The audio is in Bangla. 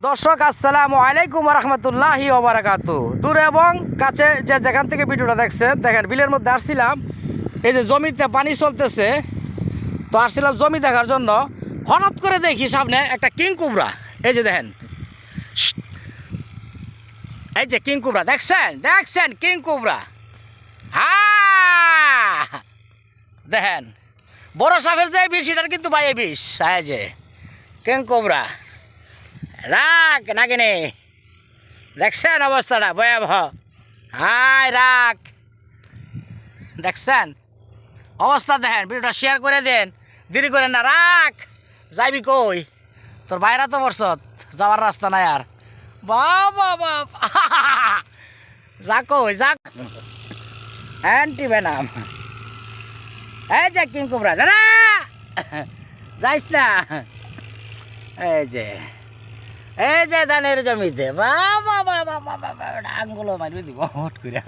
দর্শক আসসালামু আলাইকুম রহমতুল্লাহি ওবারাকাতু। দূরে এবং কাছে যে যেখান থেকে ভিডিওটা দেখছেন, দেখেন বিলের মধ্যে আসছিলাম। এই যে জমিতে পানি চলতেছে, তো আসছিলাম জমি দেখার জন্য। হঠাৎ করে দেখি সামনে একটা কিং কোবরা। এই যে দেখেন, এই যে কিং কোবরা দেখছেন, দেখছেন কিং কোবরা। হ্যাঁ দেখেন, বড় সাপের যে বিষ, এটার কিন্তু বাইরে বিষ। এই যে কিং কোবরা, রাখ নাকিনি, দেখছেন অবস্থাটা ভয়াবহ। হাই রাখ, দেখছেন অবস্থা, দেখেন। ভিডিওটা শেয়ার করে দেন, দেরি করেন না। রাখ, যাইবি কই? তোর বাইরা তো বর্ষত যাওয়ার রাস্তা নাই আর। বাবা বাবা, যা কই যাক, অ্যান্টি ভেনাম। এই যে কিং কোবরা, দাদা যাইস না। এই যে ধানের জমিতে, বাবা বাবা বাবা, আঙ্গুলো মারবে দিব হট করে।